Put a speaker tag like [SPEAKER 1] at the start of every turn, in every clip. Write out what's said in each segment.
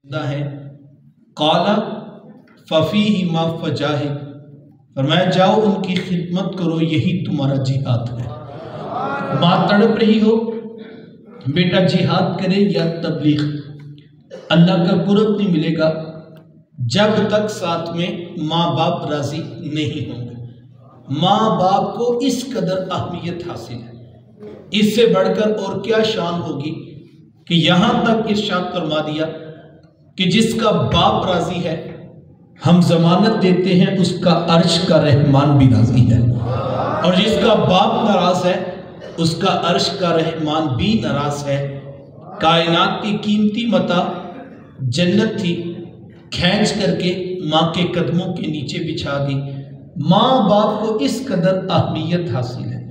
[SPEAKER 1] ہے قال ففیہما فجاہد، فرمایا جاؤ ان کی خدمت کرو، یہی تمہارا جہاد ہے۔ ماں تڑپ رہی ہو، بیٹا جہاد کرے یا تبلیغ، اللہ کا قرب نہیں ملے گا جب تک ساتھ میں ماں باپ راضی نہیں ہوں گے۔ ماں باپ کو اس قدر اہمیت حاصل ہے، اس سے بڑھ کر اور کیا شان ہوگی کہ یہاں تک ارشاد فرما دیا کہ جس کا باپ راضی ہے ہم ضمانت دیتے ہیں اس کا عرش کا رحمان بھی راضی ہے، اور جس کا باپ ناراض ہے اس کا عرش کا رحمان بھی ناراض ہے۔ کائنات کی قیمتی متاع جنت تھی، کھینچ کر کے ماں کے قدموں کے نیچے بچھا دی۔ ماں باپ کو اس قدر اہمیت حاصل ہے،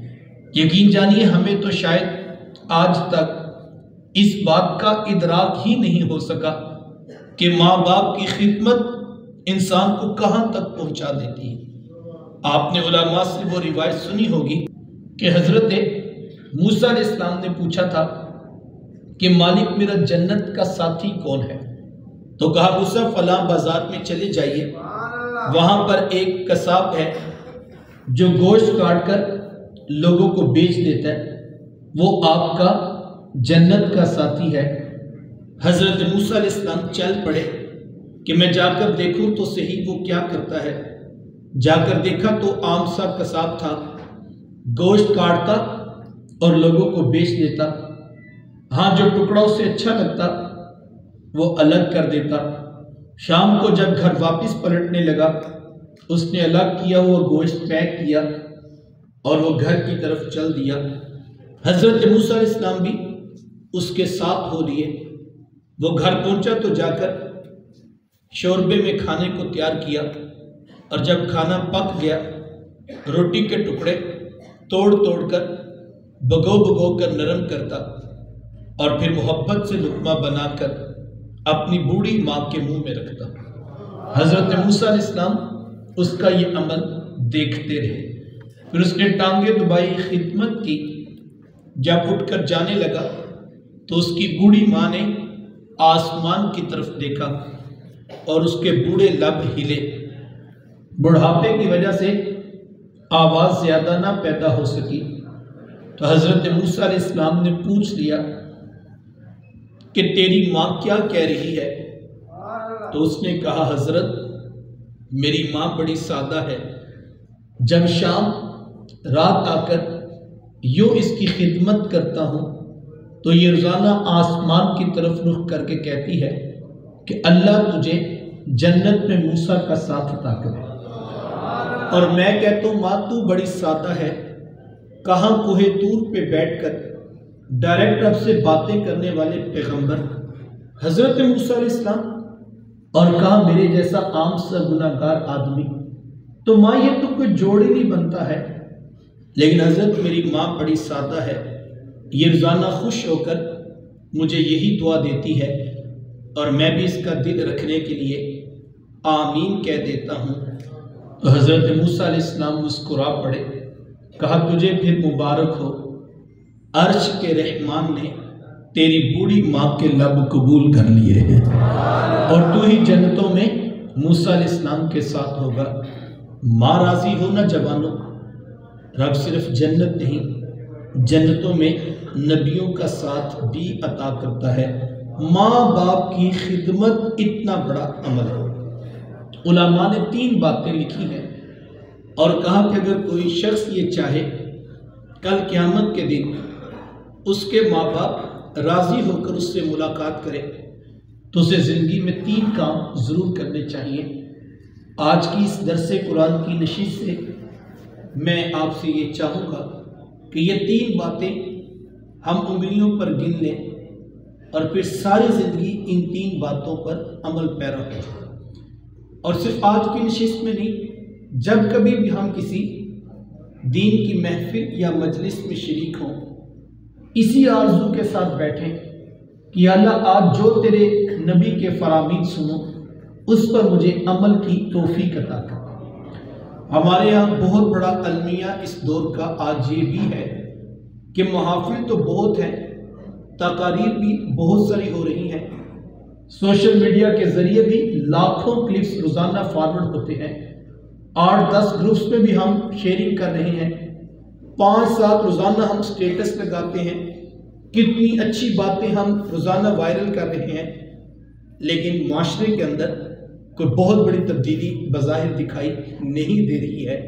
[SPEAKER 1] یقین جانیے ہمیں تو شاید آج تک اس بات کا ادراک ہی نہیں ہو سکا کہ ماں باپ کی خدمت انسان کو کہاں تک پہنچا دیتی ہے۔ آپ نے علماء سے وہ روایت سنی ہوگی کہ حضرت موسیٰ علیہ السلام نے پوچھا تھا کہ مالک میرا جنت کا ساتھی کون ہے؟ تو کہا موسیٰ فلاں بازار میں چلے جائیے، وہاں پر ایک قصاب ہے جو گوشت کاٹ کر لوگوں کو بیچ دیتا ہے، وہ آپ کا جنت کا ساتھی ہے۔ حضرت موسیٰ علیہ السلام چل پڑے کہ میں جا کر دیکھوں تو صحیح وہ کیا کرتا ہے۔ جا کر دیکھا تو عام سا قصاب تھا، گوشت کاٹتا اور لوگوں کو بیچ دیتا، ہاں جو ٹکڑا اسے اچھا لگتا وہ الگ کر دیتا۔ شام کو جب گھر واپس پلٹنے لگا اس نے الگ کیا وہ گوشت پیک کیا اور وہ گھر کی طرف چل دیا۔ حضرت موسیٰ علیہ السلام بھی اس کے ساتھ ہو لیے۔ وہ گھر پہنچا تو جا کر شوربے میں کھانے کو تیار کیا، اور جب کھانا پک گیا روٹی کے ٹکڑے توڑ توڑ کر بھگو بھگو کر نرم کرتا، اور پھر محبت سے لقمہ بنا کر اپنی بوڑھی ماں کے منہ میں رکھتا۔ حضرت موسیٰ علیہ السلام اس کا یہ عمل دیکھتے رہے، پھر اس نے ٹانگیں دبائی، خدمت کی۔ جب اٹھ کر جانے لگا تو اس کی بوڑھی ماں نے آسمان کی طرف دیکھا اور اس کے بوڑھے لب ہلے۔ بڑھاپے کی وجہ سے آواز زیادہ نہ پیدا ہو سکی، تو حضرت موسیٰ علیہ السلام نے پوچھ لیا کہ تیری ماں کیا کہہ رہی ہے؟ تو اس نے کہا حضرت میری ماں بڑی سادہ ہے، جب شام رات آ کر یوں اس کی خدمت کرتا ہوں تو یہ روزانہ آسمان کی طرف رخ کر کے کہتی ہے کہ اللہ تجھے جنت میں موسیٰ کا ساتھ عطا کرے، اور میں کہتا ہوں ماں تو بڑی سادہ ہے، کہاں کوہ طور پہ بیٹھ کر ڈائریکٹ رب سے باتیں کرنے والے پیغمبر حضرت موسیٰ علیہ السلام، اور کہاں میرے جیسا عام سا گناہگار آدمی، تو ماں یہ تو کوئی جوڑ ہی نہیں بنتا ہے۔ لیکن حضرت میری ماں بڑی سادہ ہے، یہ روزانہ خوش ہو کر مجھے یہی دعا دیتی ہے، اور میں بھی اس کا دل رکھنے کے لیے آمین کہہ دیتا ہوں۔ تو حضرت موسیٰ علیہ السلام مسکرا پڑے، کہا تجھے پھر مبارک ہو، عرش کے رحمان نے تیری بوڑھی ماں کے لب قبول کر لیے ہیں، اور تو ہی جنتوں میں موسیٰ علیہ السلام کے ساتھ ہوگا۔ ماں راضی ہو نہ جوانوں، رب صرف جنت نہیں جنتوں میں نبیوں کا ساتھ بھی عطا کرتا ہے۔ ماں باپ کی خدمت اتنا بڑا عمل ہے۔ علماء نے 3 باتیں لکھی ہیں اور کہا کہ اگر کوئی شخص یہ چاہے کل قیامت کے دن اس کے ماں باپ راضی ہو کر اس سے ملاقات کرے تو اسے زندگی میں 3 کام ضرور کرنے چاہیے۔ آج کی اس درس قرآن کی نشست سے میں آپ سے یہ چاہوں گا کہ یہ 3 باتیں ہم انگلیوں پر گن لیں اور پھر ساری زندگی ان 3 باتوں پر عمل پیرا ہو، اور صرف آج کی نشست میں نہیں، جب کبھی بھی ہم کسی دین کی محفل یا مجلس میں شریک ہوں اسی آرزو کے ساتھ بیٹھیں کہ یا اللہ آج جو تیرے نبی کے فرامین سنوں اس پر مجھے عمل کی توفیق عطا کر۔ ہمارے یہاں بہت بڑا المیہ اس دور کا آج یہ بھی ہے کہ محافل تو بہت ہیں، تقاریر بھی بہت ساری ہو رہی ہیں، سوشل میڈیا کے ذریعے بھی لاکھوں کلپس روزانہ فارورڈ ہوتے ہیں، 8-10 گروپس میں بھی ہم شیئرنگ کر رہے ہیں، 5-7 روزانہ ہم سٹیٹس لگاتے ہیں، کتنی اچھی باتیں ہم روزانہ وائرل کر رہے ہیں، لیکن معاشرے کے اندر کوئی بہت بڑی تبدیلی بظاہر دکھائی نہیں دے رہی ہے۔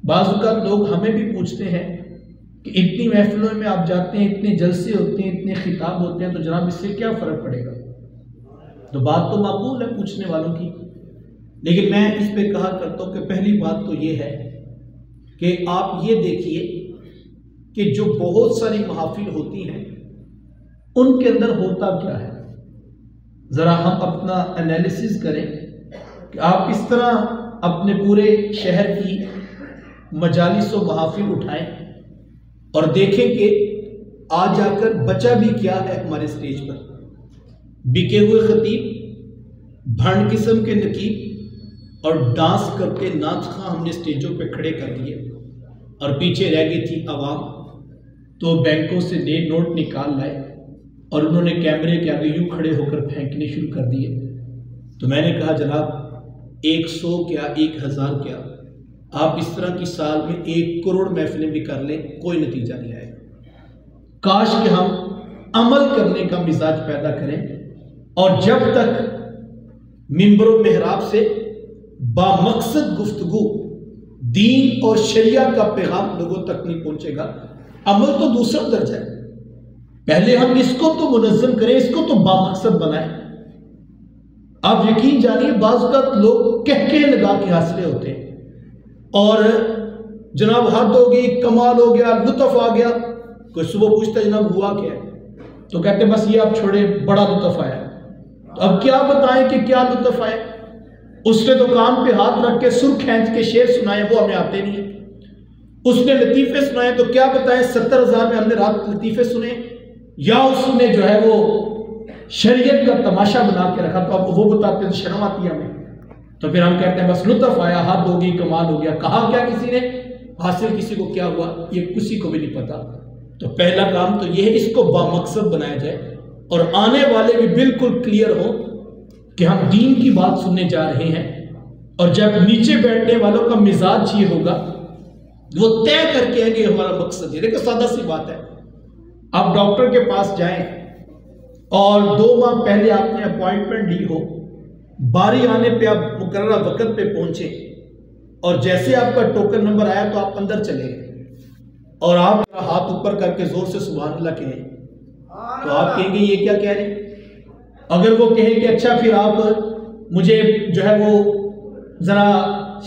[SPEAKER 1] بعض اوقات لوگ ہمیں بھی پوچھتے ہیں کہ اتنی محفلوں میں آپ جاتے ہیں، اتنے جلسے ہوتے ہیں، اتنے خطاب ہوتے ہیں، تو جناب اس سے کیا فرق پڑے گا؟ تو بات تو معقول ہے پوچھنے والوں کی، لیکن میں اس پہ کہا کرتا ہوں کہ پہلی بات تو یہ ہے کہ آپ یہ دیکھیے کہ جو بہت ساری محافل ہوتی ہیں ان کے اندر ہوتا کیا ہے، ذرا ہم اپنا انالیسز کریں کہ آپ اس طرح اپنے پورے شہر کی مجالس و محافل اٹھائیں اور دیکھیں کہ آ جا کر بچا بھی کیا ہے ہمارے سٹیج پر۔ بکے ہوئے خطیب، بھنڈ قسم کے نقیب اور ڈانس کرتے نعت خواں ہم نے سٹیجوں پہ کھڑے کر دیے، اور پیچھے رہ گئی تھی عوام، تو بینکوں سے نئے نوٹ نکال لائے اور انہوں نے کیمرے کے آگے یوں کھڑے ہو کر پھینکنے شروع کر دیے۔ تو میں نے کہا جناب 100 کیا 1000 کیا، آپ اس طرح کی سال میں 1 کروڑ محفلیں بھی کر لیں، کوئی نتیجہ نہیں آئے گا۔ کاش کہ ہم عمل کرنے کا مزاج پیدا کریں، اور جب تک منبر و محراب سے بامقصد گفتگو دین اور شریعہ کا پیغام لوگوں تک نہیں پہنچے گا، عمل تو دوسرا درجہ ہے۔ پہلے ہم اس کو تو منظم کریں، اس کو تو بامقصد بنائیں۔ آپ یقین جانیے بعض اوقات لوگ کہکے لگا کے ہنس رہے ہوتے ہیں، اور جناب حد ہو گئی، کمال ہو گیا، لطف آ گیا، کوئی صبح پوچھتا جناب ہوا کیا ہے، تو کہتے بس یہ آپ چھوڑے، بڑا لطف آیا۔ تو اب کیا بتائیں کہ کیا لطف آئے؟ اس نے تو کان پہ ہاتھ رکھ کے سر کھینچ کے شعر سنائے، وہ ہمیں آتے نہیں ہیں۔ اس نے لطیفے سنائے، تو کیا بتائیں 70,000 میں ہم نے رات لطیفے سنے، یا اس نے جو ہے وہ شریعت کا تماشا بنا کے رکھا، تو اب وہ بتاتے ہیں شرم آتی ہے ہمیں، تو پھر ہم کہتے ہیں بس لطف آیا، حد ہوگی، کمال ہو گیا۔ کہا کیا کسی نے، حاصل کسی کو کیا ہوا یہ کسی کو بھی نہیں پتا۔ تو پہلا کام تو یہ ہے، اس کو بامقصد بنایا جائے اور آنے والے بھی بالکل کلیئر ہو کہ ہم دین کی بات سننے جا رہے ہیں، اور جب نیچے بیٹھنے والوں کا مزاج یہ ہوگا وہ طے کر کے ہے کہ ہمارا مقصد ہے۔ دیکھو سادہ سی بات ہے، آپ ڈاکٹر کے پاس جائیں اور 2 ماہ پہلے آپ نے اپوائنٹمنٹ لی ہو، باری آنے پہ آپ مقررہ وقت پہ پہنچے، اور جیسے آپ کا ٹوکن نمبر آیا تو آپ اندر چلے گئے، اور آپ ہاتھ اوپر کر کے زور سے سبحان اللہ کہیں، تو آپ کہیں گے یہ کیا کہہ رہے ہیں؟ اگر وہ کہیں کہ اچھا پھر آپ مجھے جو ہے وہ ذرا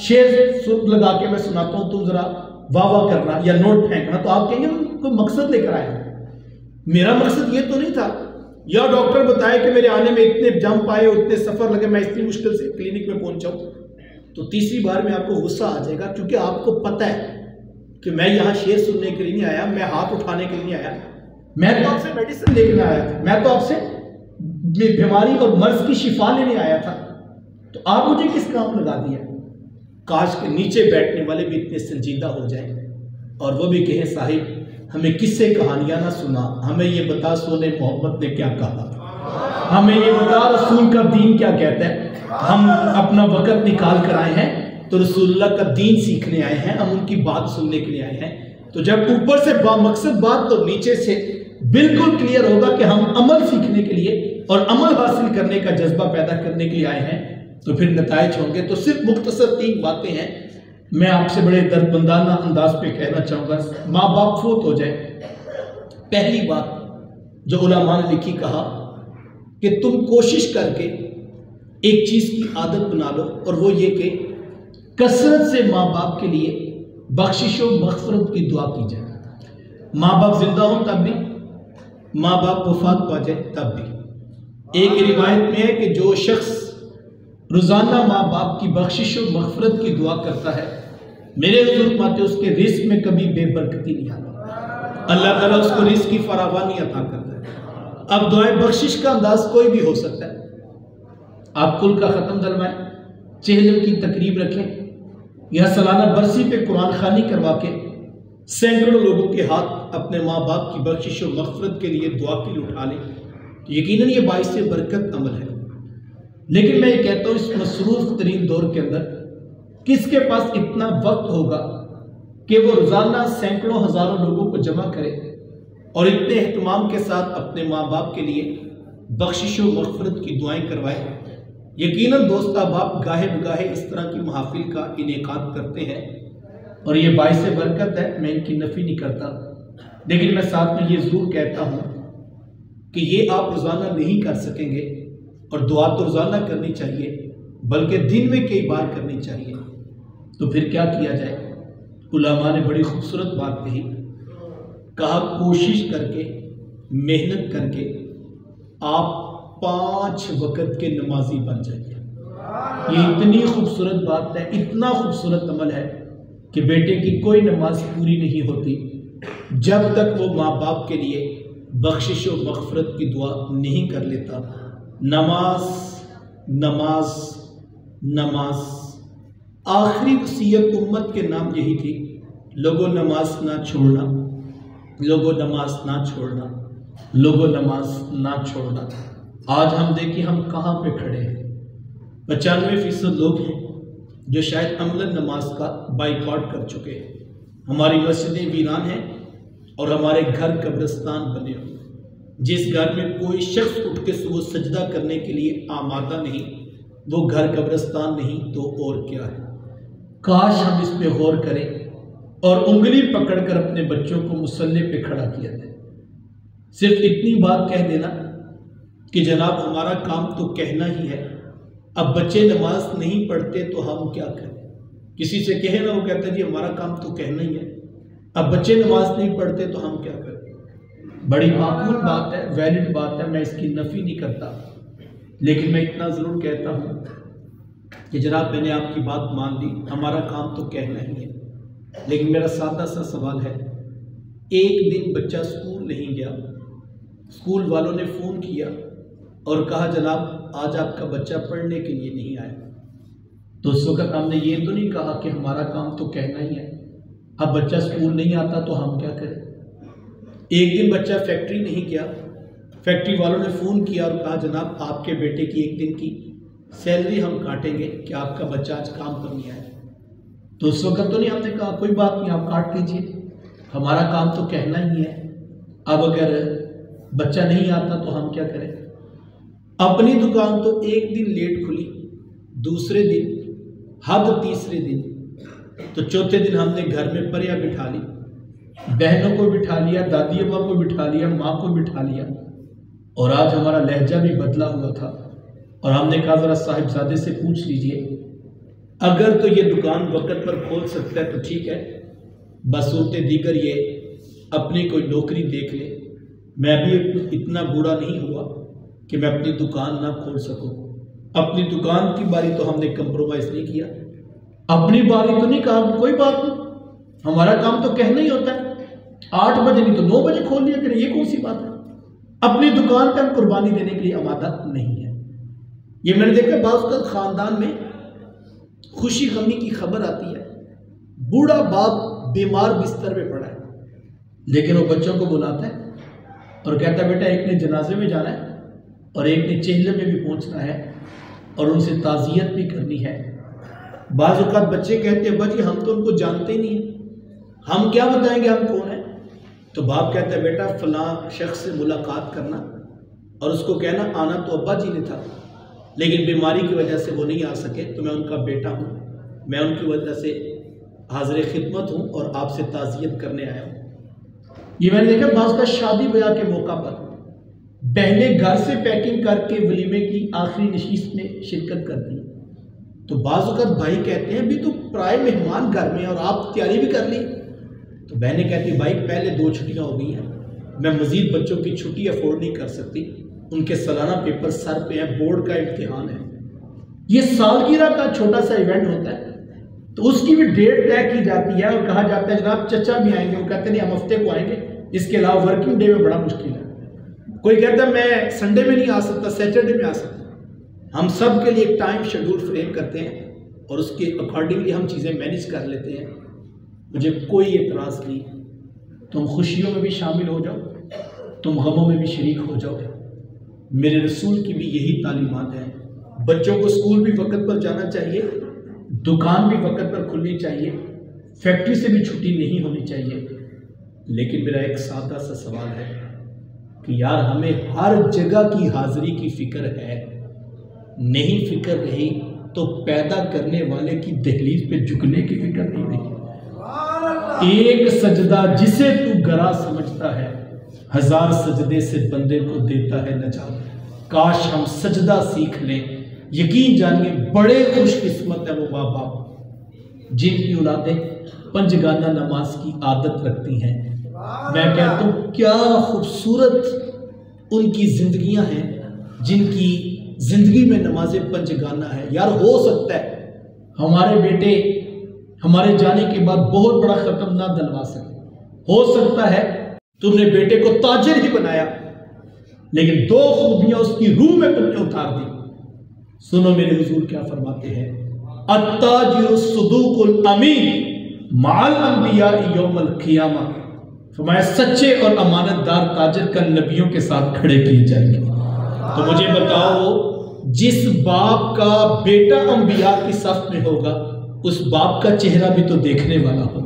[SPEAKER 1] شعر لگا کے میں سناتا ہوں، تم ذرا واہ واہ کرنا یا نوٹ پھینکنا، تو آپ کہیں گے کوئی مقصد لے کر آئے، میرا مقصد یہ تو نہیں تھا۔ یا ڈاکٹر بتائے کہ میرے آنے میں اتنے جمپ آئے، اتنے سفر لگے، میں اتنی مشکل سے کلینک میں پہنچا ہوں، تو تیسری بار میں آپ کو غصہ آ جائے گا، کیونکہ آپ کو پتہ ہے کہ میں یہاں شعر سننے کے لیے نہیں آیا، میں ہاتھ اٹھانے کے لیے نہیں آیا، میں تو آپ سے میڈیسن لے کے آیا تھا، میں تو آپ سے بیماری اور مرض کی شفا لینے آیا تھا، تو آپ مجھے کس کام لگا دیا؟ کاش کے نیچے بیٹھنے والے بھی اتنے سنجیدہ ہو جائیں اور وہ بھی کہیں صاحب ہمیں کس سے کہانیاں نہ سنا، ہمیں یہ بتا سونے محمد نے کیا کہا، ہمیں یہ بتا رسول کا دین کیا کہتا ہے۔ ہم اپنا وقت نکال کر آئے ہیں تو رسول اللہ کا دین سیکھنے آئے ہیں، ہم ان کی بات سننے کے لیے آئے ہیں۔ تو جب اوپر سے بامقصد بات تو نیچے سے بالکل کلیئر ہوگا کہ ہم عمل سیکھنے کے لیے اور عمل حاصل کرنے کا جذبہ پیدا کرنے کے لیے آئے ہیں، تو پھر نتائج ہوں گے۔ تو صرف مختصر 3 باتیں ہیں، میں آپ سے بڑے دردمندانہ انداز پہ کہنا چاہوں گا۔ ماں باپ فوت ہو جائے، پہلی بات جو علماء نے لکھی کہا کہ تم کوشش کر کے ایک چیز کی عادت بنا لو، اور وہ یہ کہ کثرت سے ماں باپ کے لیے بخشش و مغفرت کی دعا کی جائے۔ ماں باپ زندہ ہوں تب بھی، ماں باپ وفات پا جائے تب بھی۔ ایک روایت میں ہے کہ جو شخص روزانہ ماں باپ کی بخشش و مغفرت کی دعا کرتا ہے، میرے حضور فرماتے اس کے رزق میں کبھی بے برکتی نہیں آتی، اللہ تعالیٰ اس کو رزق کی فراوانی عطا کرتا ہے۔ اب دعائیں بخشش کا انداز کوئی بھی ہو سکتا ہے، آپ کل کا ختم دلوائیں، چہلم کی تقریب رکھیں، یا سالانہ برسی پہ قرآن خوانی کروا کے سینکڑوں لوگوں کے ہاتھ اپنے ماں باپ کی بخشش و مغفرت کے لیے دعا کے لیے اٹھا لیں۔ یقیناً یہ باعث برکت عمل ہے، لیکن میں یہ کہتا ہوں اس مصروف ترین دور کے اندر کس کے پاس اتنا وقت ہوگا کہ وہ روزانہ سینکڑوں ہزاروں لوگوں کو جمع کرے اور اتنے اہتمام کے ساتھ اپنے ماں باپ کے لیے بخشش و مغفرت کی دعائیں کروائے؟ یقیناً دوست احباب گاہے بگاہے اس طرح کی محافل کا انعقاد کرتے ہیں اور یہ باعث برکت ہے، میں ان کی نفی نہیں کرتا، لیکن میں ساتھ میں یہ ضرور کہتا ہوں کہ یہ آپ روزانہ نہیں کر سکیں گے، اور دعا تو روزانہ کرنی چاہیے بلکہ دن میں کئی بار کرنی چاہیے۔ تو پھر کیا کیا جائے؟ علماء نے بڑی خوبصورت بات کہا کوشش کر کے، محنت کر کے آپ 5 وقت کے نمازی بن جائیے۔ یہ اتنی خوبصورت بات ہے، اتنا خوبصورت عمل ہے کہ بیٹے کی کوئی نماز پوری نہیں ہوتی جب تک وہ ماں باپ کے لیے بخشش و مغفرت کی دعا نہیں کر لیتا۔ نماز نماز نماز، آخری وصیت امت کے نام یہی تھی، لوگوں نماز نہ چھوڑنا، لوگوں نماز نہ چھوڑنا، لوگوں نماز نہ چھوڑنا۔ آج ہم دیکھیں ہم کہاں پہ کھڑے ہیں۔ 95% لوگ ہیں جو شاید عملاً نماز کا بائیکاٹ کر چکے ہیں۔ ہماری مسجدیں ویران ہیں اور ہمارے گھر قبرستان بنے ہوئے۔ جس گھر میں کوئی شخص اٹھ کے صبح سجدہ کرنے کے لیے آمادہ نہیں، وہ گھر قبرستان نہیں تو اور کیا ہے۔ کاش ہم اس پہ غور کریں اور انگلی پکڑ کر اپنے بچوں کو مصلی پہ کھڑا کیا جائے۔ صرف اتنی بات کہہ دینا کہ جناب ہمارا کام تو کہنا ہی ہے، اب بچے نماز نہیں پڑھتے تو ہم کیا کریں؟ کسی سے کہے نا، وہ کہتا ہے جی ہمارا کام تو کہنا ہی ہے، اب بچے نماز نہیں پڑھتے تو ہم کیا کریں؟ بڑی معقول بات ہے، ویلڈ بات ہے، میں اس کی نفی نہیں کرتا، لیکن میں اتنا ضرور کہتا ہوں کہ جناب میں نے آپ کی بات مان لی، ہمارا کام تو کہنا ہی ہے، لیکن میرا سادہ سا سوال ہے، ایک دن بچہ اسکول نہیں گیا، اسکول والوں نے فون کیا اور کہا جناب آج آپ کا بچہ پڑھنے کے لیے نہیں آیا، تو اس وقت ہم نے یہ تو نہیں کہا کہ ہمارا کام تو کہنا ہی ہے، اب بچہ اسکول نہیں آتا تو ہم کیا کریں؟ ایک دن بچہ فیکٹری نہیں گیا، فیکٹری والوں نے فون کیا اور کہا جناب آپ کے بیٹے کی ایک دن کی سیلری ہم کاٹیں گے کہ آپ کا بچہ آج کام پر نہیں آیا، تو اس وقت تو نہیں ہم نے کہا کوئی بات نہیں آپ کاٹ لیجیے، ہمارا کام تو کہنا ہی ہے۔ اب اگر بچہ نہیں آتا تو ہم کیا کریں؟ اپنی دکان تو ایک دن لیٹ کھلی، دوسرے دن حد تیسرے دن، تو چوتھے دن ہم نے گھر میں پریا بٹھا لی، بہنوں کو بٹھا لیا، دادی ابا کو بٹھا لیا، ماں کو بٹھا لیا، اور آج ہمارا لہجہ بھی بدلا ہوا تھا اور ہم نے کہا ذرا صاحبزادے سے پوچھ لیجئے، اگر تو یہ دکان وقت پر کھول سکتا ہے تو ٹھیک ہے، بصورت دیگر یہ اپنی کوئی نوکری دیکھ لے، میں بھی اتنا بوڑھا نہیں ہوا کہ میں اپنی دکان نہ کھول سکوں۔ اپنی دکان کی باری تو ہم نے کمپرومائز نہیں کیا، اپنی باری تو نہیں کہا کوئی بات نہیں، ہمارا کام تو کہنا ہی ہوتا ہے، 8 بجے نہیں تو 9 بجے کھول لیا کریں، یہ کون سی بات ہے؟ اپنی دکان پہ ہم قربانی دینے کے لیے آمادہ نہیں ہے۔ یہ میں نے دیکھا بعض اوقات خاندان میں خوشی غمی کی خبر آتی ہے، بوڑھا باپ بیمار بستر پہ پڑا ہے، لیکن وہ بچوں کو بلاتا ہے اور کہتا ہے بیٹا ایک نے جنازے میں جانا ہے اور ایک نے چہلے میں بھی پہنچنا ہے اور ان سے تعزیت بھی کرنی ہے۔ بعض اوقات بچے کہتے ہیں ابا جی ہم تو ان کو جانتے ہی نہیں ہیں، ہم کیا بتائیں گے ہم کون ہیں؟ تو باپ کہتا ہے بیٹا فلاں شخص سے ملاقات کرنا اور اس کو کہنا آنا تو ابا جی نے تھا لیکن بیماری کی وجہ سے وہ نہیں آ سکے، تو میں ان کا بیٹا ہوں، میں ان کی وجہ سے حاضر خدمت ہوں اور آپ سے تعزیت کرنے آیا ہوں۔ یہ میں نے دیکھا بعض کا شادی بیاہ کے موقع پر بہنیں گھر سے پیکنگ کر کے ولیمے کی آخری نشست میں شرکت کرتی ہیں، تو بعض اوقات بھائی کہتے ہیں بھی تو پرائے مہمان گھر میں اور آپ تیاری بھی کر لی، تو بہنیں کہتی ہیں بھائی پہلے 2 چھٹیاں ہو گئی ہیں، میں مزید بچوں کی چھٹی افورڈ نہیں کر سکتی، ان کے سالانہ پیپر سر پہ ہیں، بورڈ کا امتحان ہے، یہ سالگرہ کا چھوٹا سا ایونٹ ہوتا ہے تو اس کی بھی ڈیٹ طے کی جاتی ہے اور کہا جاتا ہے جناب چچا بھی آئیں گے، وہ کہتے ہیں نہیں ہم ہفتے کو آئیں گے، اس کے علاوہ ورکنگ ڈے میں بڑا مشکل ہے، کوئی کہتا ہے میں سنڈے میں نہیں آ سکتا، سیٹرڈے میں آ سکتا، ہم سب کے لیے ایک ٹائم شیڈول فریم کرتے ہیں اور اس کے اکارڈنگلی ہم چیزیں مینیج کر لیتے ہیں۔ مجھے کوئی اعتراض نہیں، تم خوشیوں میں بھی شامل ہو جاؤ، تم غموں میں بھی شریک ہو جاؤ، میرے رسول کی بھی یہی تعلیمات ہیں. بچوں کو اسکول بھی وقت پر جانا چاہیے, دکان بھی وقت پر کھلنی چاہیے, فیکٹری سے بھی چھٹی نہیں ہونی چاہیے. لیکن میرا ایک سادہ سا سوال ہے کہ یار ہمیں ہر جگہ کی حاضری کی فکر ہے, نہیں فکر رہی تو پیدا کرنے والے کی دہلیز پہ جھکنے کی فکر نہیں رہی. ایک سجدہ جسے تو گرا سمجھتا ہے, 1000 سجدے سے بندے کو دیتا ہے نجات. کاش ہم سجدہ سیکھ لیں. یقین جانیے بڑے خوش قسمت ہے وہ ماں باپ جن کی اولادیں پنجگانہ نماز کی عادت رکھتی ہیں. میں کہتا ہوں کیا خوبصورت ان کی زندگیاں ہیں جن کی زندگی میں نماز پنجگانہ ہے. یار ہو سکتا ہے ہمارے بیٹے ہمارے جانے کے بعد بہت بڑا ختم نہ دلوا سکے, ہو سکتا ہے تم نے بیٹے کو تاجر ہی بنایا لیکن 2 خوبیاں اس کی روح میں تم نے اتار دی. سنو میرے حضور کیا فرماتے ہیں, التاجر الصدوق الامین مع الانبیاء یوم القیامہ. فرمایا سچے اور امانت دار تاجر کل نبیوں کے ساتھ کھڑے کیے جائیں گے. تو مجھے بتاؤ جس باپ کا بیٹا انبیاء کی صف میں ہوگا اس باپ کا چہرہ بھی تو دیکھنے والا ہو.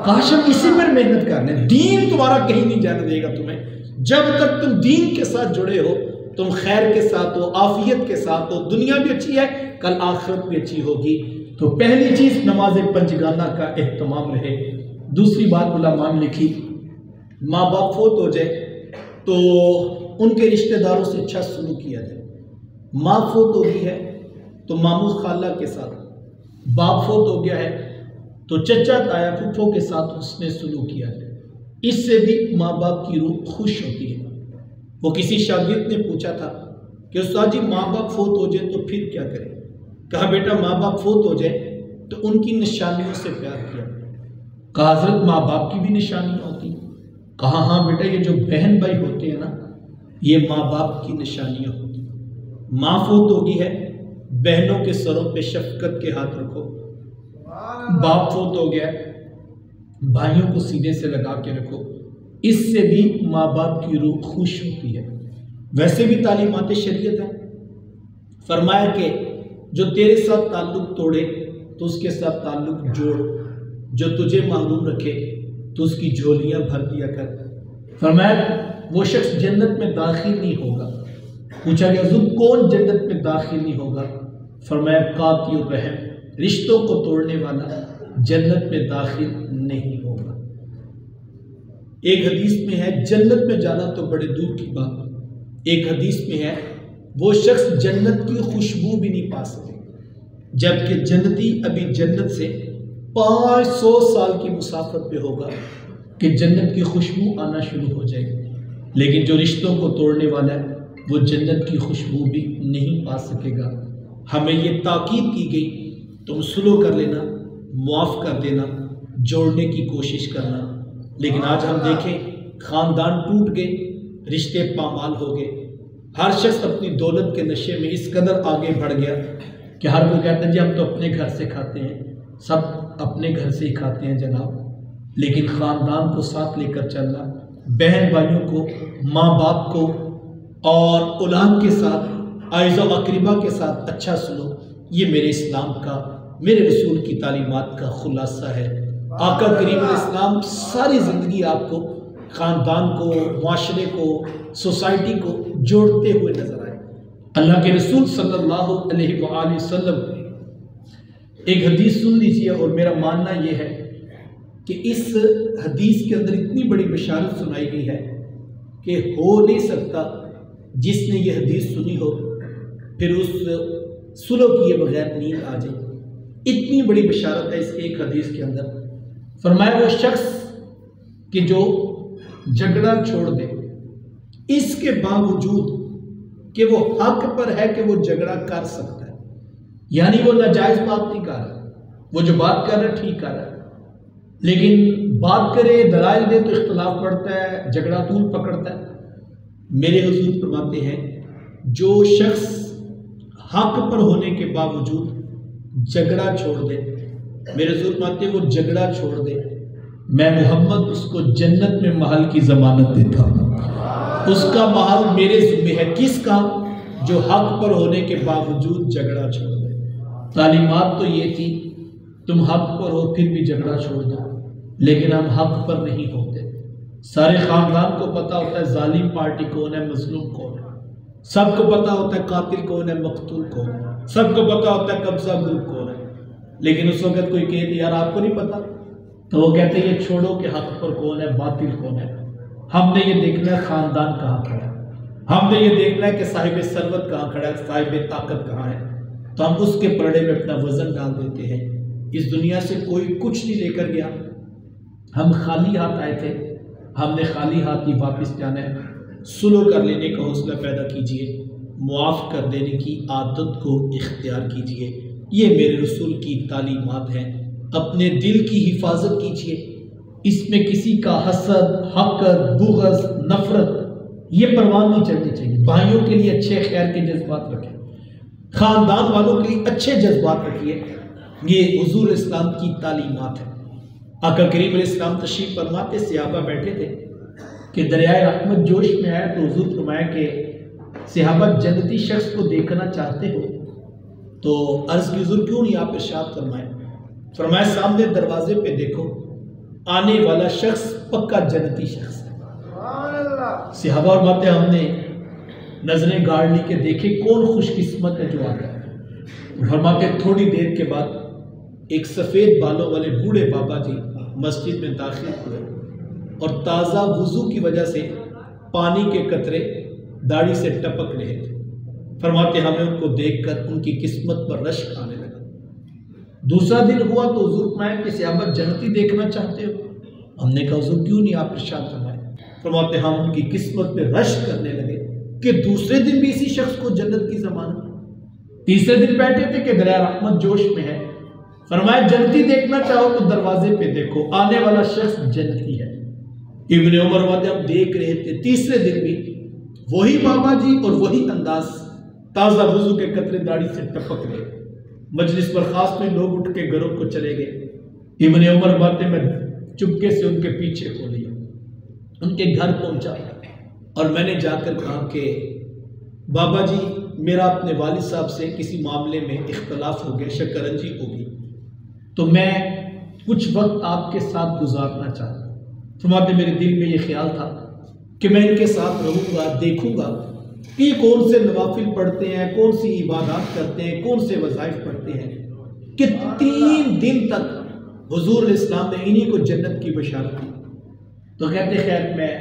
[SPEAKER 1] کاش ہم اسی پر محنت کر لیں. دین تمہارا کہیں نہیں جانے دے گا تمہیں. جب تک تم دین کے ساتھ جڑے ہو تم خیر کے ساتھ ہو, عافیت کے ساتھ ہو, دنیا بھی اچھی ہے کل آخرت بھی اچھی ہوگی. تو پہلی چیز نماز پنجگانہ کا اہتمام رہے. دوسری بات علماء نے لکھی, ماں باپ فوت ہو جائے تو ان کے رشتہ داروں سے اچھا سلوک کیا جائے. ماں فوت ہو گئی ہے تو ماموں خالہ کے ساتھ, باپ فوت ہو گیا ہے تو چچا تایا پھپھو کے ساتھ اس نے سلوک کیا جائے. اس سے بھی ماں باپ کی روح خوش ہوتی ہے. وہ کسی شاگرد نے پوچھا تھا کہ استاد جی ماں باپ فوت ہو جائے تو پھر کیا کریں؟ کہا بیٹا ماں باپ فوت ہو جائے تو ان کی نشانیوں سے پیار کیا. کہا حضرت ماں باپ کی بھی نشانیاں ہوتی ہیں؟ کہا ہاں بیٹا یہ جو بہن بھائی ہوتے ہیں نا یہ ماں باپ کی نشانیاں ہوتی ہیں. ماں فوت ہوگی ہے بہنوں کے سروں پہ شفقت کے ہاتھ رکھو. باپ فوت ہو گیا بھائیوں کو سینے سے لگا کے رکھو. اس سے بھی ماں باپ کی روح خوش ہوتی ہے. ویسے بھی تعلیمات شریعت ہیں. فرمایا کہ جو تیرے ساتھ تعلق توڑے تو اس کے ساتھ تعلق جوڑ, جو تجھے محروم رکھے تو اس کی جھولیاں بھر دیا کر. فرمایا وہ شخص جنت میں داخل نہیں ہوگا. پوچھا گیا حضور کون جنت میں داخل نہیں ہوگا؟ فرمایا قاطع الرحم, رشتوں کو توڑنے والا جنت میں داخل نہیں ہوگا. ایک حدیث میں ہے جنت میں جانا تو بڑے دور کی بات. ایک حدیث میں ہے وہ شخص جنت کی خوشبو بھی نہیں پا سکے, جبکہ جنتی ابھی جنت سے 500 سال کی مسافت پہ ہوگا کہ جنت کی خوشبو آنا شروع ہو جائے گی. لیکن جو رشتوں کو توڑنے والا ہے وہ جنت کی خوشبو بھی نہیں پا سکے گا. ہمیں یہ تاکید کی گئی تم سلو کر لینا, معاف کر دینا, جوڑنے کی کوشش کرنا. لیکن آج ہم دیکھیں خاندان ٹوٹ گئے, رشتے پامال ہو گئے. ہر شخص اپنی دولت کے نشے میں اس قدر آگے بڑھ گیا کہ ہر کوئی کہتا ہے جی ہم تو اپنے گھر سے کھاتے ہیں, سب اپنے گھر سے ہی کھاتے ہیں جناب. لیکن خاندان کو ساتھ لے کر چلنا, بہن بھائیوں کو, ماں باپ کو اور اولاد کے ساتھ, اعزاء و اقربا کے ساتھ اچھا سلوک, یہ میرے اسلام کا, میرے رسول کی تعلیمات کا خلاصہ ہے. آقا کریم الاسلام ساری زندگی آپ کو, خاندان کو, معاشرے کو, سوسائٹی کو جوڑتے ہوئے نظر آئے. اللہ کے رسول صلی اللہ علیہ وآلہ وسلم, ایک حدیث سن لیجیے اور میرا ماننا یہ ہے کہ اس حدیث کے اندر اتنی بڑی بشارت سنائی گئی ہے کہ ہو نہیں سکتا جس نے یہ حدیث سنی ہو پھر اس سلو کیے بغیر نیند آ جائے. اتنی بڑی بشارت ہے اس ایک حدیث کے اندر. فرمایا وہ شخص کہ جو جھگڑا چھوڑ دے اس کے باوجود کہ وہ حق پر ہے کہ وہ جھگڑا کر سکتا ہے, یعنی وہ ناجائز بات نہیں کر رہا, وہ جو بات کر رہا ہے ٹھیک کر رہا ہے, لیکن بات کرے دلائل دے تو اختلاف پڑتا ہے, جھگڑا طول پکڑتا ہے. میرے حضور فرماتے ہیں جو شخص حق پر ہونے کے باوجود جھگڑا چھوڑ دے, میرے حضور فرماتے ہیں وہ جھگڑا چھوڑ دے, میں محمد اس کو جنت میں محل کی ضمانت دیتا ہوں. اس کا محل میرے ذمہ ہے۔ کس کا؟ جو حق پر ہونے کے باوجود جھگڑا چھوڑ دے۔ تعلیمات تو یہ تھی تم حق پر ہو پھر بھی جھگڑا چھوڑ دو، لیکن ہم حق پر نہیں ہوتے۔ سارے خاندان کو پتا ہوتا ہے ظالم پارٹی کون ہے، مظلوم کون ہے، سب کو پتا ہوتا ہے قاتل کون ہے، مقتول کون ہے، سب کو پتا ہوتا ہے قبضہ گروپ کون ہے، لیکن اس وقت کوئی کہے یار آپ کو نہیں پتا، تو وہ کہتے ہیں یہ چھوڑو کہ حق پر کون ہے، باطل کون ہے۔ ہم نے یہ دیکھنا ہے خاندان کہاں کھڑا ہے، ہم نے یہ دیکھنا ہے کہ صاحب ثروت کہاں کھڑا ہے، صاحب طاقت کہاں ہے، تو ہم اس کے پلڑے میں اپنا وزن ڈال دیتے ہیں۔ اس دنیا سے کوئی کچھ نہیں لے کر گیا، ہم خالی ہاتھ آئے تھے، ہم نے خالی ہاتھ ہی واپس جانا ہے۔ سلو کر لینے کا حوصلہ پیدا کیجئے، معاف کر دینے کی عادت کو اختیار کیجئے۔ یہ میرے رسول کی تعلیمات ہیں۔ اپنے دل کی حفاظت کیجئے، اس میں کسی کا حسد، حقد، بغض، نفرت یہ پروان نہیں چڑھنی چاہیے۔ بھائیوں کے لیے اچھے خیر کے جذبات رکھیں، خاندان والوں کے لیے اچھے جذبات رکھیے۔ یہ حضور اسلام کی تعلیمات ہیں۔ آقا کریم علیہ السلام تشریف فرماتے، صحابہ بیٹھے تھے کہ دریائے رحمت جوش میں آیا تو حضور فرمایا کہ صحابہ جنتی شخص کو دیکھنا چاہتے ہو؟ تو عرض کی حضور کیوں نہیں، آپ ارشاد فرمائے۔ فرمایا سامنے دروازے پہ دیکھو، آنے والا شخص پکا جنتی شخص ہے۔ صحابہ فرماتے ہم نے نظریں گاڑ لی کہ دیکھے کون خوش قسمت ہے جو آ گیا۔ فرماتے تھوڑی دیر کے بعد ایک سفید بالوں والے بوڑھے بابا جی مسجد میں داخل ہوئے اور تازہ وضو کی وجہ سے پانی کے قطرے داڑھی سے ٹپک رہے تھے۔ فرماتے ہمیں ان کو دیکھ کر ان کی قسمت پر رشک آنے لگا۔ دوسرا دن ہوا تو حضور فرمایا کہ صحابہ جنتی دیکھنا چاہتے ہو؟ ہم نے کہا حضور کیوں نہیں، آپ ارشاد فرمائے۔ فرماتے ہم ان کی قسمت پہ رشک کرنے لگے کہ دوسرے دن بھی اسی شخص کو جنت کی ضمانت۔ تیسرے دن بیٹھے تھے کہ دریائے رحمت جوش میں ہے، فرمایا جنتی دیکھنا چاہو تو دروازے پہ دیکھو، آنے والا شخص جنتی ہے۔ ابن عمر فرماتے ہم دیکھ رہے تھے، تیسرے دن بھی وہی بابا جی اور وہی انداز، تازہ وضو کے قطرے داڑھی سے ٹپک رہے۔ مجلس برخاست میں لوگ اٹھ کے گھروں کو چلے گئے۔ ابن عمر فرماتے میں چپکے سے ان کے پیچھے ہو لیا، ان کے گھر پہنچا اور میں نے جا کر کہا کہ بابا جی میرا اپنے والد صاحب سے کسی معاملے میں اختلاف ہو گیا، شکرنجی ہوگی، تو میں کچھ وقت آپ کے ساتھ گزارنا چاہتا ہوں۔ فرماتے میرے دل میں یہ خیال تھا کہ میں ان کے ساتھ رہوں گا، دیکھوں گا کہ یہ کون سے نوافل پڑھتے ہیں، کون سی عبادات کرتے ہیں، کون سے وظائف پڑھتے ہیں، کہ 3 دن تک حضور علیہ السلام نے انہی کو جنت کی بشارت دی۔ تو کہتے خیر میں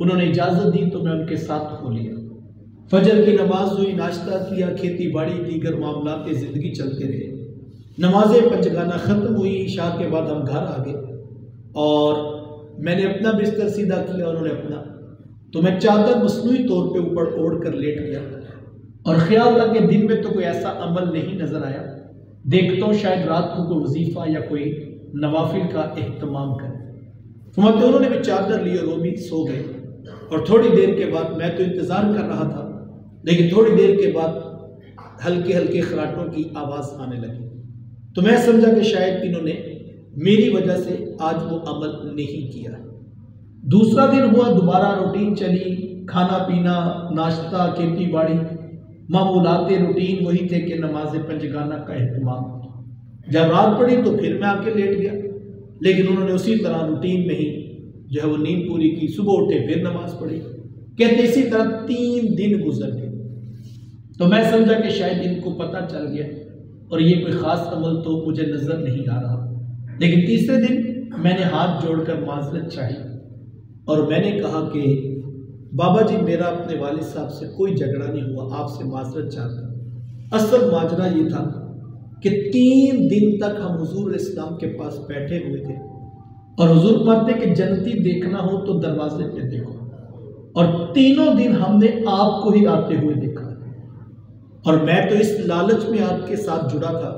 [SPEAKER 1] انہوں نے اجازت دی تو میں ان کے ساتھ ہو لیا۔ فجر کی نماز ہوئی، ناشتہ کیا، کھیتی باڑی، دیگر معاملات زندگی چلتے رہے۔ نماز پنجگانہ ختم ہوئی، عشاء کے بعد ہم گھر آ گئے اور میں نے اپنا بستر سیدھا کیا، انہوں نے اپنا، تو میں چادر مصنوعی طور پہ اوپر اوڑھ کر لیٹ گیا اور خیال تھا کہ دن میں تو کوئی ایسا عمل نہیں نظر آیا، دیکھتا ہوں شاید رات کو کوئی وظیفہ یا کوئی نوافل کا اہتمام کرے۔ فرماتے انہوں نے بھی چادر لی اور وہ بھی سو گئے، اور تھوڑی دیر کے بعد میں تو انتظار کر رہا تھا، لیکن تھوڑی دیر کے بعد ہلکے ہلکے خراٹوں کی آواز آنے لگی، تو میں سمجھا کہ شاید انہوں نے میری وجہ سے آج وہ عمل نہیں کیا۔ دوسرا دن ہوا، دوبارہ روٹین چلی، کھانا پینا، ناشتہ، کھیتی باڑی، معمولات روٹین وہی تھے کہ نماز پنجگانہ کا اہتمام۔ جب رات پڑی تو پھر میں آ کے لیٹ گیا، لیکن انہوں نے اسی طرح روٹین میں ہی جو ہے وہ نیند پوری کی، صبح اٹھے پھر نماز پڑھی۔ کہتے اسی طرح 3 دن گزر گئے، تو میں سمجھا کہ شاید ان کو پتہ چل گیا اور یہ کوئی خاص عمل تو مجھے نظر نہیں آ رہا۔ لیکن تیسرے دن میں نے ہاتھ جوڑ کر معذرت چاہی اور میں نے کہا کہ بابا جی میرا اپنے والد صاحب سے کوئی جھگڑا نہیں ہوا، آپ سے معذرت چاہتا ہوں۔ اصل ماجرا یہ تھا کہ 3 دن تک ہم حضور علیہ السلام کے پاس بیٹھے ہوئے تھے اور حضور فرماتے کہ جنتی دیکھنا ہو تو دروازے پہ دیکھو، اور تینوں دن ہم نے آپ کو ہی آتے ہوئے دیکھا، اور میں تو اس لالچ میں آپ کے ساتھ جڑا تھا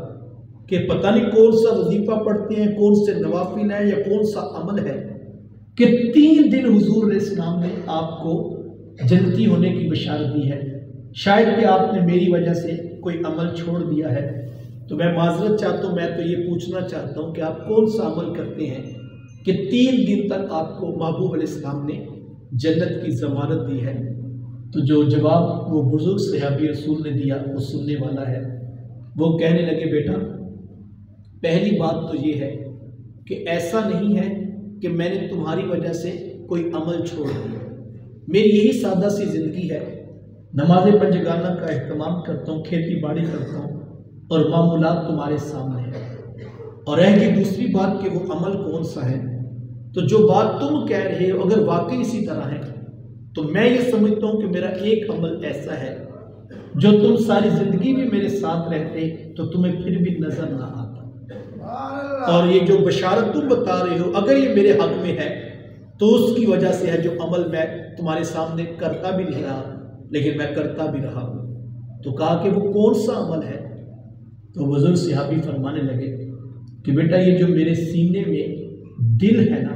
[SPEAKER 1] کہ پتہ نہیں کون سا وظیفہ پڑھتے ہیں، کون سے نوافل ہیں یا کون سا عمل ہے، کہ 3 دن حضور علیہ السلام نے آپ کو جنتی ہونے کی بشارت دی ہے۔ شاید کہ آپ نے میری وجہ سے کوئی عمل چھوڑ دیا ہے، تو میں معذرت چاہتا ہوں، میں تو یہ پوچھنا چاہتا ہوں کہ آپ کون سا عمل کرتے ہیں کہ 3 دن تک آپ کو محبوب علیہ السلام نے جنت کی ضمانت دی ہے، تو جو جواب وہ بزرگ صحابی رسول نے دیا وہ سننے والا ہے۔ وہ کہنے لگے بیٹا پہلی بات تو یہ ہے کہ ایسا نہیں ہے کہ میں نے تمہاری وجہ سے کوئی عمل چھوڑ دیا، میری یہی سادہ سی زندگی ہے، نماز پنجگانہ کا اہتمام کرتا ہوں، کھیتی باڑی کرتا ہوں اور معمولات تمہارے سامنے ہیں۔ اور رہ گئی دوسری بات کہ وہ عمل کون سا ہے، تو جو بات تم کہہ رہے ہو اگر واقعی اسی طرح ہے تو میں یہ سمجھتا ہوں کہ میرا ایک عمل ایسا ہے جو تم ساری زندگی بھی میرے ساتھ رہتے تو تمہیں پھر بھی نظر نہ آتا، اور یہ جو بشارت تم بتا رہے ہو اگر یہ میرے حق میں ہے تو اس کی وجہ سے ہے جو عمل میں تمہارے سامنے کرتا بھی نہیں رہا لیکن میں کرتا بھی رہا ہوں۔ تو کہا کہ وہ کون سا عمل ہے؟ تو بزرگ صحابی فرمانے لگے کہ بیٹا یہ جو میرے سینے میں دل ہے نا،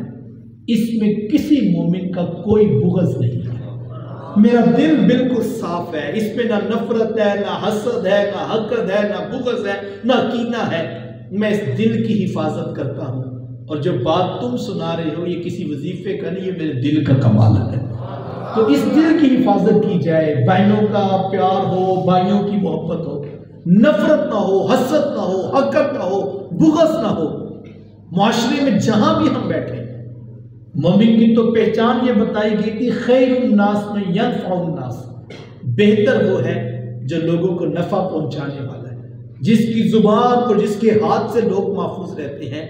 [SPEAKER 1] اس میں کسی مومن کا کوئی بغض نہیں ہے، میرا دل بالکل صاف ہے، اس میں نہ نفرت ہے، نہ حسد ہے، نہ حقد ہے، نہ بغض ہے، نہ کینہ ہے، میں اس دل کی حفاظت کرتا ہوں۔ اور جو بات تم سنا رہے ہو یہ کسی وظیفے کا نہیں، یہ میرے دل کا کمال ہے، تو اس دل کی حفاظت کی جائے، بہنوں کا پیار ہو، بھائیوں کی محبت ہو، نفرت نہ ہو، حسد نہ ہو، حقد نہ ہو، بغض نہ ہو۔ معاشرے میں جہاں بھی ہم بیٹھے مومن کی تو پہچان یہ بتائی گئی تھی خیر الناس میں ینفع الناس، بہتر وہ ہے جو لوگوں کو نفع پہنچانے والا ہے، جس کی زبان اور جس کے ہاتھ سے لوگ محفوظ رہتے ہیں۔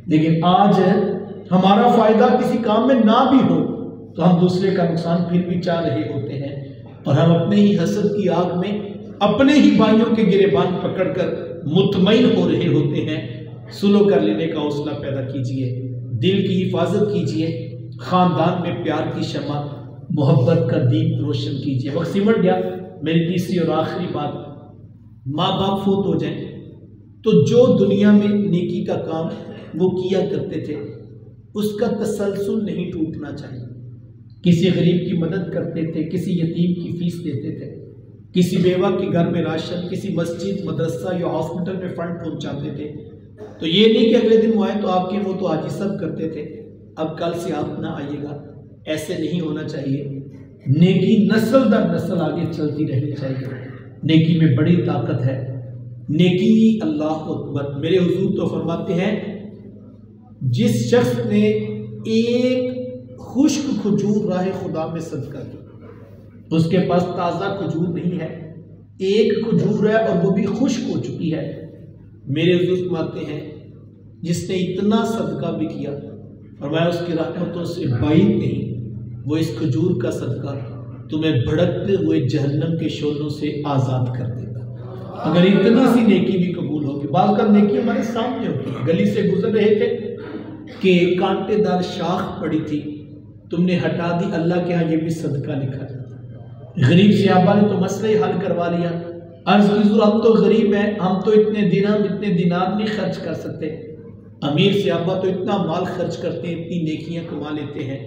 [SPEAKER 1] لیکن آج ہمارا فائدہ کسی کام میں نہ بھی ہو تو ہم دوسرے کا نقصان پھر بھی چاہ رہے ہوتے ہیں، اور ہم اپنے ہی حسد کی آگ میں اپنے ہی بھائیوں کے گریبان پکڑ کر مطمئن ہو رہے ہوتے ہیں۔ سلو کر لینے کا حوصلہ پیدا کیجئے، دل کی حفاظت کیجئے، خاندان میں پیار کی شمع محبت کا دین روشن کیجئے۔ وقت سمٹ گیا، میری تیسری اور آخری بات، ماں باپ فوت ہو جائیں تو جو دنیا میں نیکی کا کام وہ کیا کرتے تھے اس کا تسلسل نہیں ٹوٹنا چاہیے۔ کسی غریب کی مدد کرتے تھے، کسی یتیم کی فیس دیتے تھے، کسی بیوہ کے گھر میں راشن، کسی مسجد، مدرسہ یا ہاسپٹل میں فنڈ پہنچاتے تھے، تو یہ نہیں کہ اگلے دن وہ آئے تو آپ کے وہ تو آج ہی سب کرتے تھے، اب کل سے آپ نہ آئیے گا، ایسے نہیں ہونا چاہیے۔ نیکی نسل در نسل آگے چلتی رہنی چاہیے، نیکی میں بڑی طاقت ہے، نیکی اللہ اکبر۔ میرے حضور تو فرماتے ہیں جس شخص نے ایک خشک کھجور راہ خدا میں صدقہ کی، اس کے پاس تازہ کھجور نہیں ہے، ایک کھجور ہے اور وہ بھی خشک ہو چکی ہے، میرے حضور فرماتے ہیں جس نے اتنا صدقہ بھی کیا فرمایا اس کی رحمتوں سے بعید نہیں، وہ اس کھجور کا صدقہ تمہیں بھڑکتے ہوئے جہنم کے شعلوں سے آزاد کر دیتا۔ اگر اتنی سی نیکی بھی قبول ہوگی، بعض کا نیکی ہمارے سامنے ہوتی ہے، گلی سے گزر رہے تھے کہ کانٹے دار شاخ پڑی تھی، تم نے ہٹا دی، اللہ کے ہاں یہ بھی صدقہ لکھا جاتا۔ غریب صحابہ نے تو مسئلہ حل کروا لیا، عرض کی حضور ہم تو غریب ہیں، ہم تو اتنے درہم اتنے دینار نہیں خرچ کر سکتے، امیر صحابہ تو اتنا مال خرچ کرتے ہیں، اتنی نیکیاں کما لیتے ہیں،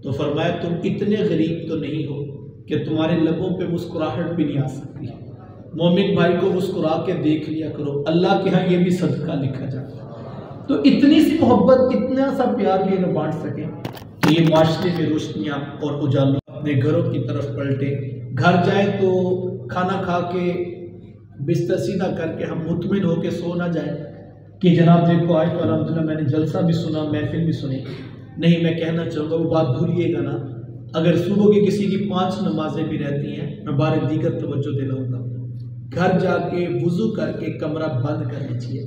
[SPEAKER 1] تو فرمایا تم اتنے غریب تو نہیں ہو کہ تمہارے لبوں پہ مسکراہٹ بھی نہیں آ سکتی، مومن بھائی کو مسکرا کے دیکھ لیا کرو، اللہ کے ہاں یہ بھی صدقہ لکھا جاتا ہے۔ تو اتنی سی محبت، اتنا سا پیار بھی اگر بانٹ سکیں تو یہ معاشرے میں روشنیاں اور اجالوں اپنے گھروں کی طرف پلٹے، گھر جائیں تو کھانا کھا کے بستر سیدھا کر کے ہم مطمئن ہو کے سو نہ جائیں کہ جناب دیکھو آج تو الحمدللہ میں نے جلسہ بھی سنا، محفل بھی سنی، نہیں، میں کہنا چاہوں گا وہ بات بھولیے گا نا، اگر صبح کی کسی کی 5 نمازیں بھی رہتی ہیں میں بارے دیگر توجہ دلاؤں گا، گھر جا کے وضو کر کے کمرہ بند کر لیجئے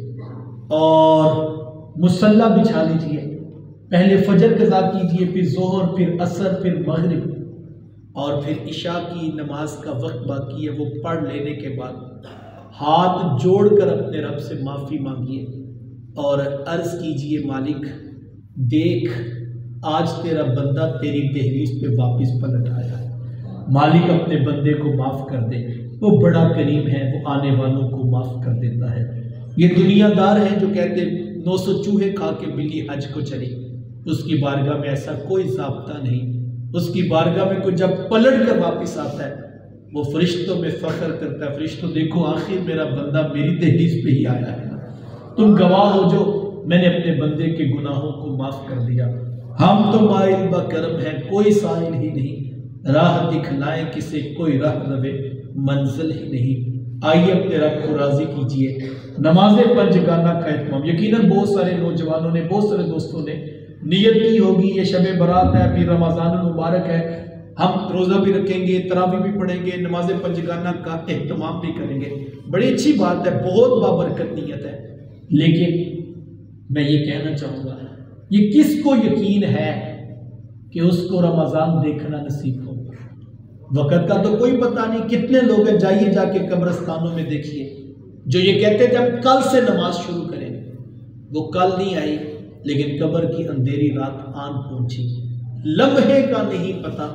[SPEAKER 1] اور مصلی بچھا لیجئے، پہلے فجر قضا کیجئے، پھر ظہر، پھر عصر، پھر مغرب، اور پھر عشاء کی نماز کا وقت باقی ہے وہ پڑھ لینے کے بعد ہاتھ جوڑ کر اپنے رب سے معافی مانگیے اور عرض کیجئے مالک دیکھ آج تیرا بندہ تیری دہلیز پہ واپس پلٹ آیا ہے، مالک اپنے بندے کو معاف کر دے، وہ بڑا کریم ہے، وہ آنے والوں کو معاف کر دیتا ہے۔ یہ دنیا دار ہے جو کہتے 900 چوہے کھا کے بلی حج کو چلی، اس کی بارگاہ میں ایسا کوئی ضابطہ نہیں، اس کی بارگاہ میں کوئی جب پلٹ کر واپس آتا ہے وہ فرشتوں میں فخر کرتا ہے، فرشتوں دیکھو آخر میرا بندہ میری دہلیز پہ ہی آیا ہے، تم گواہ ہو جو میں نے اپنے بندے کے گناہوں کو معاف کر دیا۔ ہم تو مائل بکرم ہیں کوئی سائل ہی نہیں، راہ دکھلائیں کسے کوئی راہ روے منزل ہی نہیں۔ آئیے اپنے رب کو راضی کیجئے، نماز پنجگانہ کا اہتمام۔ یقیناً بہت سارے نوجوانوں نے، بہت سارے دوستوں نے نیت کی ہوگی، یہ شب برات ہے، پھر رمضان المبارک ہے، ہم روزہ بھی رکھیں گے، تراویح بھی پڑھیں گے، نماز پنجگانہ کا اہتمام بھی کریں گے۔ بڑی اچھی بات ہے، بہت بابرکت نیت ہے، لیکن میں یہ کہنا چاہوں گا، یہ کس کو یقین ہے کہ اس کو رمضان دیکھنا نصیب ہو؟ وقت کا تو کوئی پتہ نہیں، کتنے لوگ ہیں، جائیے جا کے قبرستانوں میں دیکھیے، جو یہ کہتے تھے ہم کل سے نماز شروع کریں، وہ کل نہیں آئی، لیکن قبر کی اندھیری رات آن پہنچی، لمحے کا نہیں پتہ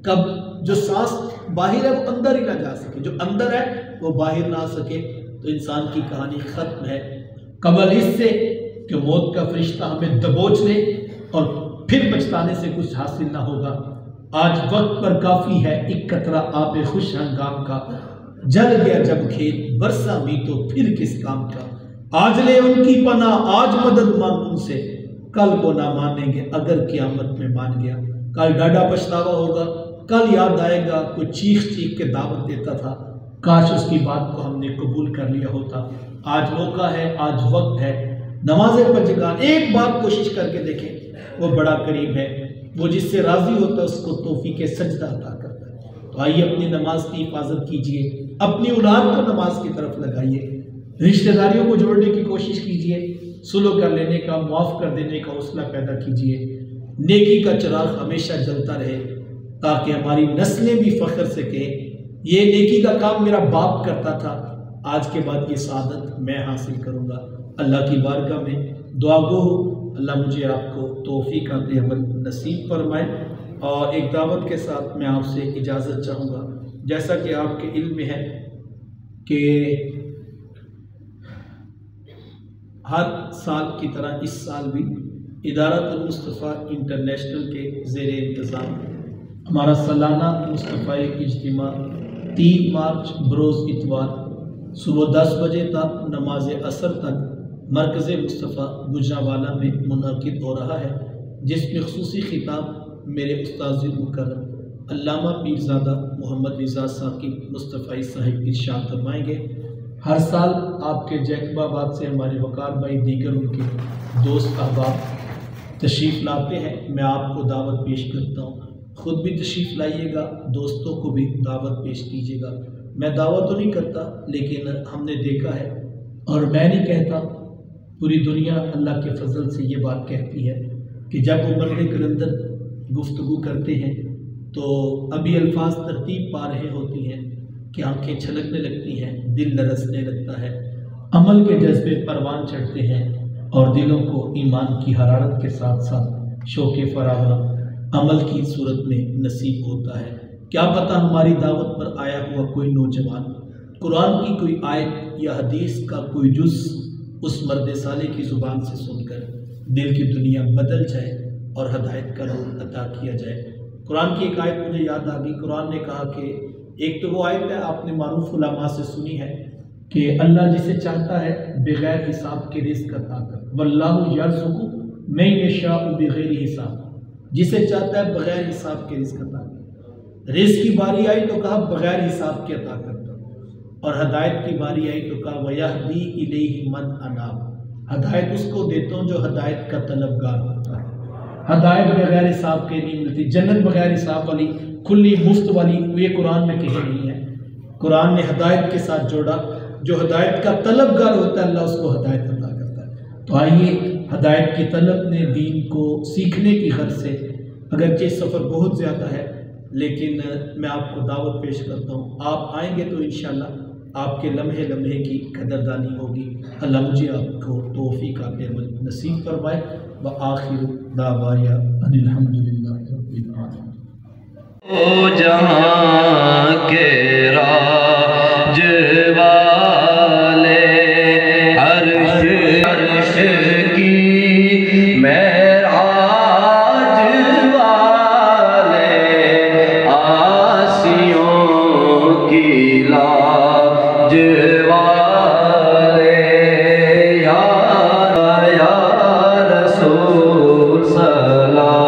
[SPEAKER 1] کب جو سانس باہر ہے وہ اندر ہی نہ جا سکے، جو اندر ہے وہ باہر نہ آ سکے، تو انسان کی کہانی ختم ہے۔ قبل اس سے کہ موت کا فرشتہ ہمیں دبوچ لے اور پھر پچھتانے سے کچھ حاصل نہ ہوگا۔ آج وقت پر کافی ہے ایک قطرہ آب خوش ہنگام کا، جل گیا جب کھیت برسا بھی تو پھر کس کام کا۔ آج لے ان کی پناہ، آج مدد مانگ ان سے، کل کو نہ مانیں گے اگر قیامت میں مان گیا۔ کل ڈاڈا پچھتاوا ہوگا، کل یاد آئے گا کوئی چیخ چیخ کے دعوت دیتا تھا، کاش اس کی بات کو ہم نے قبول کر لیا ہوتا۔ آج موقع ہے، آج وقت ہے، نماز پنجگانہ ایک بار کوشش کر کے دیکھیں، وہ بڑا قریب ہے، وہ جس سے راضی ہوتا ہے اس کو توفیق سجدہ عطا کرتا ہے۔ تو آئیے اپنی نماز کی حفاظت کیجئے، اپنی اولاد کو نماز کی طرف لگائیے، رشتہ داریوں کو جوڑنے کی کوشش کیجئے، صلح کر لینے کا، معاف کر دینے کا حوصلہ پیدا کیجئے، نیکی کا چراغ ہمیشہ جلتا رہے تاکہ ہماری نسلیں بھی فخر سے کہیں یہ نیکی کا کام میرا باپ کرتا تھا، آج کے بعد یہ سعادت میں حاصل کروں گا۔ اللہ کی بارگاہ میں دعا گو ہوں، اللہ مجھے آپ کو توفیق عمل نصیب فرمائے۔ اور ایک دعوت کے ساتھ میں آپ سے اجازت چاہوں گا، جیسا کہ آپ کے علم میں ہے کہ ہر سال کی طرح اس سال بھی ادارۃ المصطفیٰ انٹرنیشنل کے زیر انتظام ہمارا سالانہ مصطفیٰ اجتماع 3 مارچ بروز اتوار صبح 10 بجے تک نماز عصر تک مرکز مصطفیٰ گجرانوالہ میں منعقد ہو رہا ہے، جس میں خصوصی خطاب میرے استاذ مکرم علامہ پیرزادہ محمد رضا ثاقب مصطفی صاحب ارشاد فرمائیں گے۔ ہر سال آپ کے جیکب آباد سے ہمارے وقار بھائی، دیگر ان کے دوست احباب تشریف لاتے ہیں، میں آپ کو دعوت پیش کرتا ہوں، خود بھی تشریف لائیے گا، دوستوں کو بھی دعوت پیش کیجیے گا۔ میں دعوت تو نہیں کرتا، لیکن ہم نے دیکھا ہے، اور میں نہیں کہتا، پوری دنیا اللہ کے فضل سے یہ بات کہتی ہے کہ جب وہ مرد کلندر گفتگو کرتے ہیں تو ابھی الفاظ ترتیب پا رہے ہوتی ہیں کہ آنکھیں چھلکنے لگتی ہیں، دل لرزنے لگتا ہے، عمل کے جذبے پروان چڑھتے ہیں، اور دلوں کو ایمان کی حرارت کے ساتھ ساتھ شوق فراوان عمل کی صورت میں نصیب ہوتا ہے۔ کیا پتہ ہماری دعوت پر آیا ہوا کوئی نوجوان قرآن کی کوئی آیت یا حدیث کا کوئی جز اس مرد صالح کی زبان سے سن کر دل کی دنیا بدل جائے اور ہدایت کا نور عطا کیا جائے۔ قرآن کی ایک آیت مجھے یاد آ گئی، قرآن نے کہا کہ ایک تو وہ آیت ہے آپ نے معروف علماء سے سنی ہے کہ اللہ جسے چاہتا ہے بغیر حساب کے رزق عطا کر، واللہ یرزق من یشاء بغیر حساب، جسے چاہتا ہے بغیر حساب کے رزق عطا کر۔ رزق کی باری آئی تو کہا بغیر حساب کے عطا کرتا، اور ہدایت کی باری آئی تو کہا وَيَهْدِي إِلَيْهِ مَنْ أَنَابَ، ہدایت اس کو دیتا ہوں جو ہدایت کا طلبگار ہوتا ہے۔ ہدایت بغیر حساب کے نہیں ملتی، جنت بغیر حساب والی، کھلی مفت والی، یہ قرآن میں کہیں نہیں ہے۔ قرآن نے ہدایت کے ساتھ جوڑا، جو ہدایت کا طلبگار ہوتا ہے اللہ اس کو ہدایت عطا کرتا ہے۔ تو آئیے ہدایت کی طلب نے دین کو سیکھنے کی غرض سے، اگرچہ سفر بہت زیادہ ہے لیکن میں آپ کو دعوت پیش کرتا ہوں، آپ آئیں گے تو انشاءاللہ آپ کے لمحے لمحے کی قدردانی ہوگی۔ اللہ مجھے آپ کو توفیق عمل نصیب فرمائے۔ وآخر دعوایا ان الحمدللہ رب العالمین۔
[SPEAKER 2] او جہاں کے راج والے عرش کی معراج والے آسیوں کی لاج والے یا رسول سلام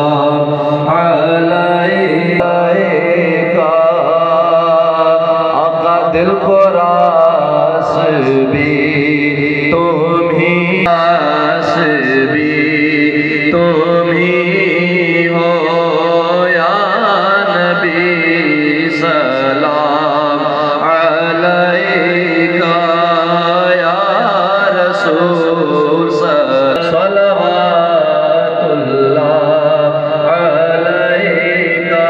[SPEAKER 2] تم ہی حسبی تم ہی ہو یا نبی سلام علیکہ یا رسول صلوات اللہ علیکہ